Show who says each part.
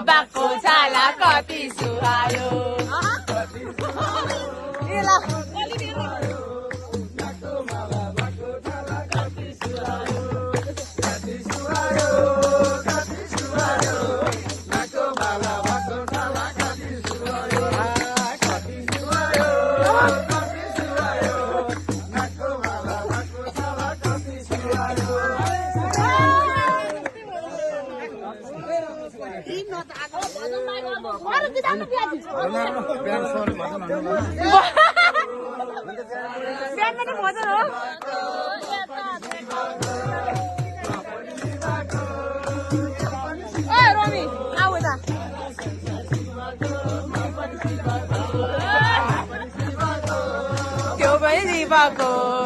Speaker 1: Baku chala koti suhayo. Inilah. बिहान पनि भजन हो ए रोमी आऊ त त्यो पनि दिपाको